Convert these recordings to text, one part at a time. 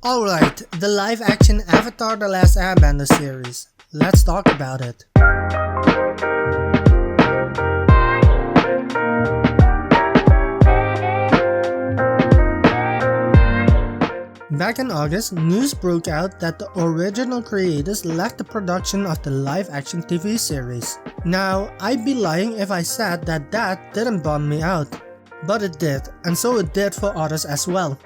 Alright, the live action Avatar The Last Airbender series. Let's talk about it. Back in August, news broke out that the original creators left the production of the live action TV series. Now, I'd be lying if I said that didn't bum me out. But it did, and so it did for others as well.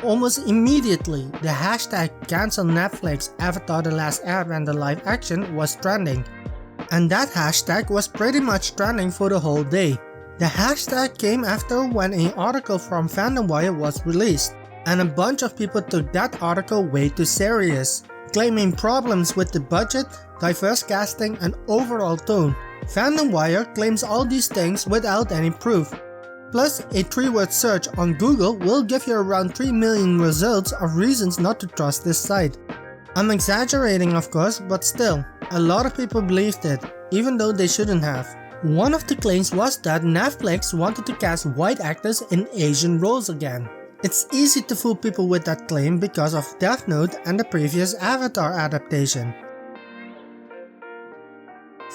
Almost immediately, the hashtag cancel Netflix Avatar The Last Airbender live action was trending. And that hashtag was pretty much trending for the whole day. The hashtag came after when an article from Fandom Wire was released, and a bunch of people took that article way too serious, claiming problems with the budget, diverse casting, and overall tone. Fandom Wire claims all these things without any proof. Plus, a 3-word search on Google will give you around 3 million results of reasons not to trust this site. I'm exaggerating of course, but still, a lot of people believed it, even though they shouldn't have. One of the claims was that Netflix wanted to cast white actors in Asian roles again. It's easy to fool people with that claim because of Death Note and the previous Avatar adaptation.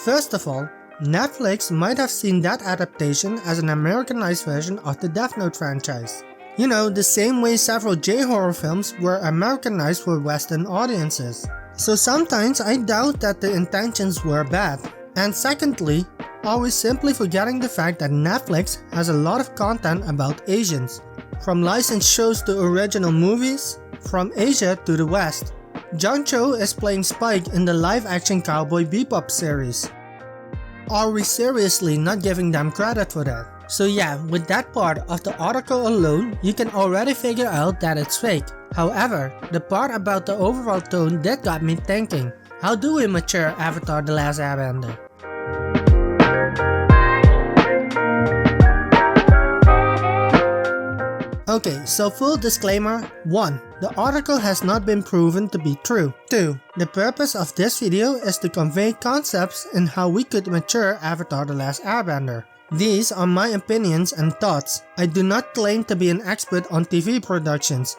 First of all, Netflix might have seen that adaptation as an Americanized version of the Death Note franchise. You know, the same way several J-horror films were Americanized for Western audiences. So sometimes I doubt that the intentions were bad. And secondly, are we simply forgetting the fact that Netflix has a lot of content about Asians? From licensed shows to original movies, from Asia to the West. John Cho is playing Spike in the live-action Cowboy Bebop series. Are we seriously not giving them credit for that? So yeah, with that part of the article alone, you can already figure out that it's fake. However, the part about the overall tone that got me thinking, how do we mature Avatar The Last Airbender? Okay, so full disclaimer. 1. The article has not been proven to be true. 2. The purpose of this video is to convey concepts in how we could mature Avatar The Last Airbender. These are my opinions and thoughts. I do not claim to be an expert on TV productions.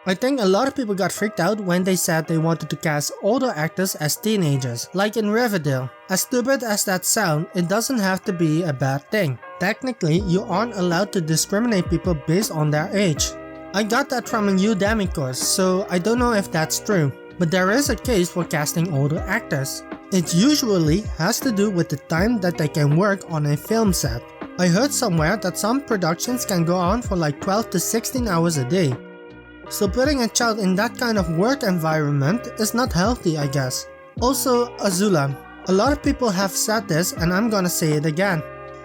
I think a lot of people got freaked out when they said they wanted to cast older actors as teenagers, like in Riverdale. As stupid as that sounds, it doesn't have to be a bad thing. Technically, you aren't allowed to discriminate people based on their age. I got that from a Udemy course, so I don't know if that's true. But there is a case for casting older actors. It usually has to do with the time that they can work on a film set. I heard somewhere that some productions can go on for like 12 to 16 hours a day. So putting a child in that kind of work environment is not healthy, I guess. Also, Azula. A lot of people have said this and I'm gonna say it again.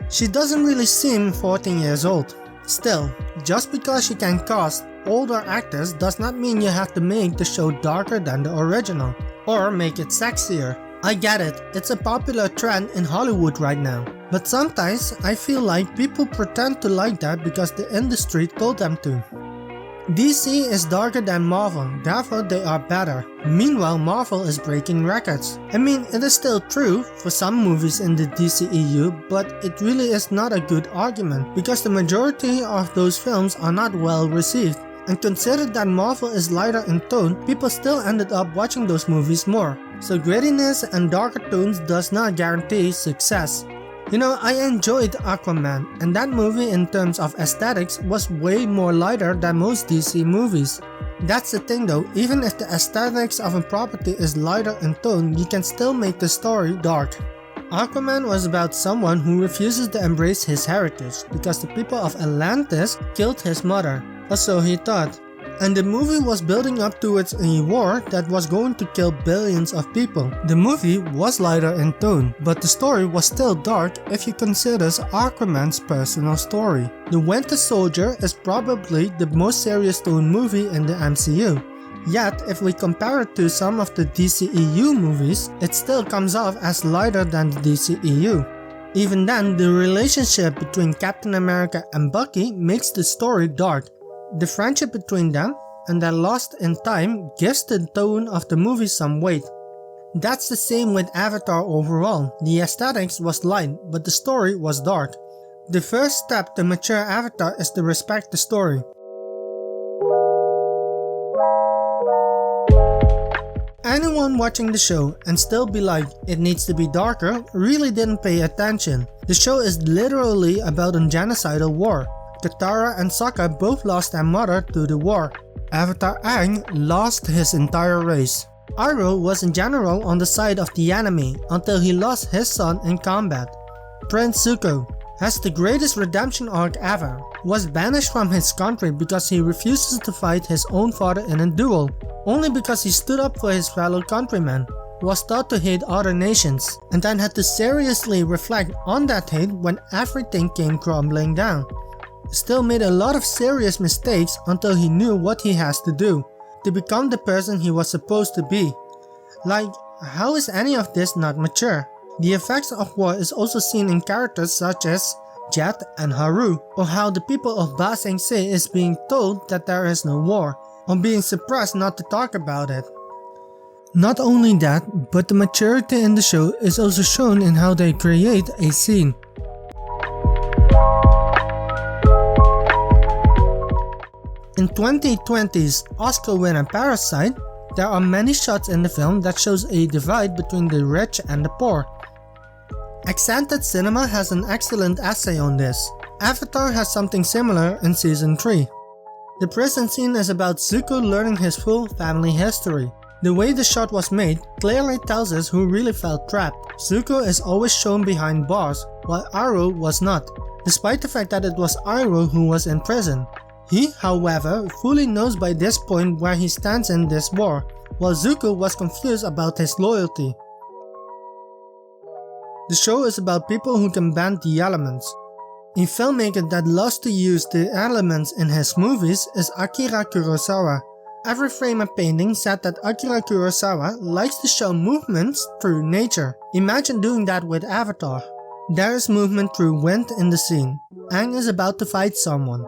She doesn't really seem 14 years old. Still, just because she can cast older actors does not mean you have to make the show darker than the original, or make it sexier. I get it, it's a popular trend in Hollywood right now. But sometimes I feel like people pretend to like that because the industry told them to. DC is darker than Marvel, therefore they are better. Meanwhile, Marvel is breaking records. I mean, it is still true for some movies in the DCEU, but it really is not a good argument because the majority of those films are not well received. And consider that Marvel is lighter in tone, people still ended up watching those movies more. So grittiness and darker tones does not guarantee success. You know, I enjoyed Aquaman, and that movie in terms of aesthetics was way more lighter than most DC movies. That's the thing though, even if the aesthetics of a property is lighter in tone, you can still make the story dark. Aquaman was about someone who refuses to embrace his heritage because the people of Atlantis killed his mother, or so he thought. And the movie was building up towards a war that was going to kill billions of people. The movie was lighter in tone, but the story was still dark if you consider Aquaman's personal story. The Winter Soldier is probably the most serious tone movie in the MCU. Yet, if we compare it to some of the DCEU movies, it still comes off as lighter than the DCEU. Even then, the relationship between Captain America and Bucky makes the story dark. The friendship between them and their lost in time gives the tone of the movie some weight. That's the same with Avatar overall. The aesthetics was light, but the story was dark. The first step to mature Avatar is to respect the story. Anyone watching the show and still be like, it needs to be darker, really didn't pay attention. The show is literally about a genocidal war. Katara and Sokka both lost their mother to the war. Avatar Aang lost his entire race. Iroh was in general on the side of the enemy until he lost his son in combat. Prince Zuko has the greatest redemption arc ever, was banished from his country because he refuses to fight his own father in a duel, only because he stood up for his fellow countrymen, was taught to hate other nations, and then had to seriously reflect on that hate when everything came crumbling down. Still made a lot of serious mistakes until he knew what he has to do to become the person he was supposed to be. Like, how is any of this not mature? The effects of war is also seen in characters such as Jet and Haru, or how the people of Ba Sing Se is being told that there is no war, or being suppressed not to talk about it. Not only that, but the maturity in the show is also shown in how they create a scene. In 2020's Oscar winner Parasite, there are many shots in the film that shows a divide between the rich and the poor. Accented Cinema has an excellent essay on this. Avatar has something similar in Season 3. The prison scene is about Zuko learning his full family history. The way the shot was made clearly tells us who really felt trapped. Zuko is always shown behind bars, while Iroh was not, despite the fact that it was Iroh who was in prison. He, however, fully knows by this point where he stands in this war, while Zuko was confused about his loyalty. The show is about people who can bend the elements. A filmmaker that loves to use the elements in his movies is Akira Kurosawa. Every frame of painting said that Akira Kurosawa likes to show movements through nature. Imagine doing that with Avatar. There is movement through wind in the scene. Aang is about to fight someone.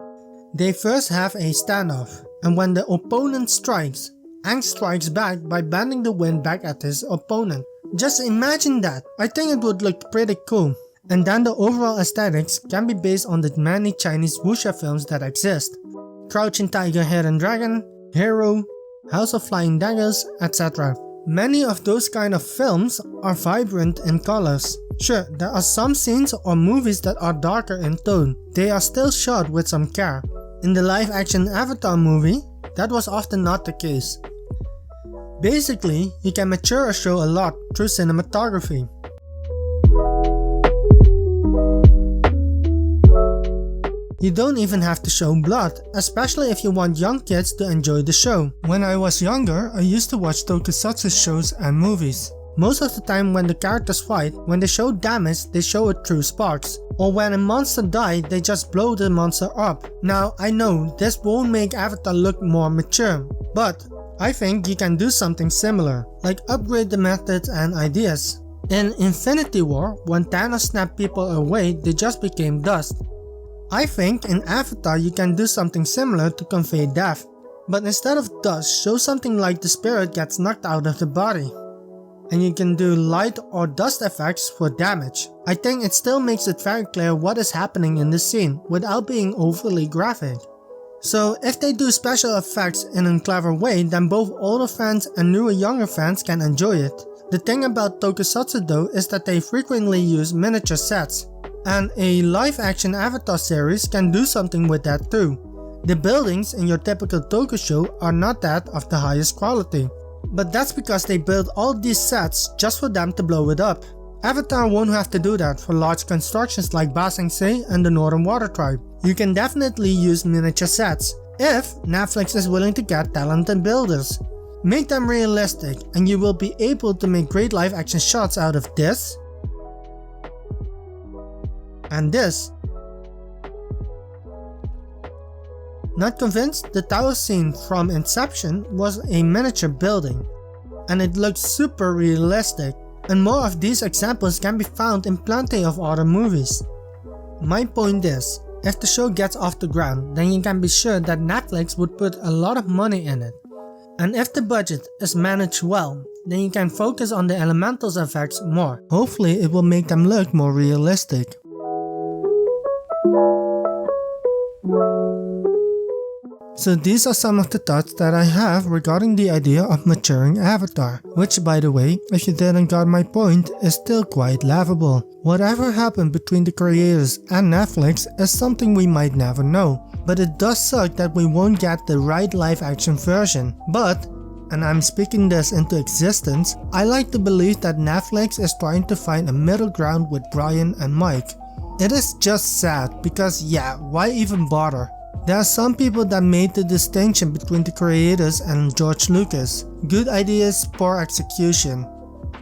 They first have a standoff, and when the opponent strikes, Aang strikes back by bending the wind back at his opponent. Just imagine that. I think it would look pretty cool. And then the overall aesthetics can be based on the many Chinese wuxia films that exist. Crouching Tiger, Hidden Dragon, Hero, House of Flying Daggers, etc. Many of those kind of films are vibrant in colors. Sure, there are some scenes or movies that are darker in tone. They are still shot with some care. In the live action Avatar movie, that was often not the case. Basically, you can mature a show a lot through cinematography. You don't even have to show blood, especially if you want young kids to enjoy the show. When I was younger, I used to watch tokusatsu shows and movies. Most of the time when the characters fight, when they show damage, they show it through sparks. Or when a monster dies, they just blow the monster up. Now, I know this won't make Avatar look more mature, but I think you can do something similar, like upgrade the methods and ideas. In Infinity War, when Thanos snapped people away, they just became dust. I think in Avatar you can do something similar to convey death, but instead of dust, show something like the spirit gets knocked out of the body. And you can do light or dust effects for damage. I think it still makes it very clear what is happening in the scene without being overly graphic. So if they do special effects in a clever way, then both older fans and newer younger fans can enjoy it. The thing about tokusatsu though is that they frequently use miniature sets. And a live action Avatar series can do something with that too. The buildings in your typical toku show are not that of the highest quality. But that's because they built all these sets just for them to blow it up. Avatar won't have to do that for large constructions like Ba Sing Se and the Northern Water Tribe. You can definitely use miniature sets, if Netflix is willing to get talented builders. Make them realistic and you will be able to make great live action shots out of this and this. Not convinced? The tower scene from Inception was a miniature building, and it looks super realistic, and more of these examples can be found in plenty of other movies. My point is, if the show gets off the ground, then you can be sure that Netflix would put a lot of money in it. And if the budget is managed well, then you can focus on the elementals effects more. Hopefully it will make them look more realistic. So these are some of the thoughts that I have regarding the idea of maturing Avatar, which by the way, if you didn't got my point, is still quite laughable. Whatever happened between the creators and Netflix is something we might never know, but it does suck that we won't get the right live action version. But, and I'm speaking this into existence, I like to believe that Netflix is trying to find a middle ground with Brian and Mike. It is just sad because yeah, why even bother? There are some people that made the distinction between the creators and George Lucas. Good ideas, poor execution.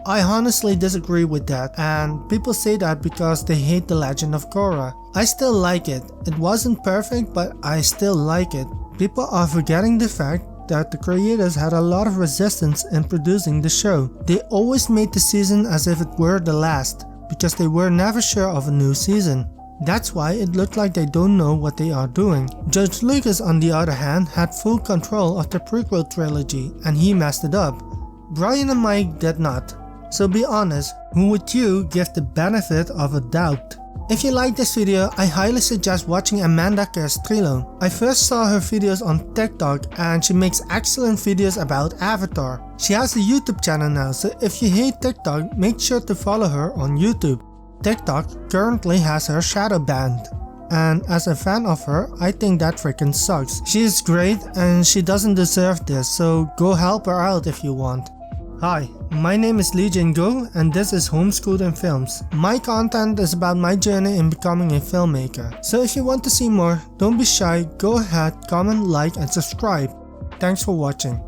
I honestly disagree with that, and people say that because they hate The Legend of Korra. I still like it. It wasn't perfect, but I still like it. People are forgetting the fact that the creators had a lot of resistance in producing the show. They always made the season as if it were the last, because they were never sure of a new season. That's why it looked like they don't know what they are doing. George Lucas on the other hand had full control of the prequel trilogy and he messed it up. Brian and Mike did not. So be honest, who would you give the benefit of a doubt? If you like this video, I highly suggest watching Amanda Castrillo. I first saw her videos on TikTok and she makes excellent videos about Avatar. She has a YouTube channel now, so if you hate TikTok, make sure to follow her on YouTube. TikTok currently has her shadow banned, and as a fan of her, I think that freaking sucks. She is great and she doesn't deserve this, so go help her out if you want. Hi, my name is Legion Go and this is Homeschooled in Films. My content is about my journey in becoming a filmmaker, so if you want to see more, don't be shy, go ahead, comment, like and subscribe. Thanks for watching.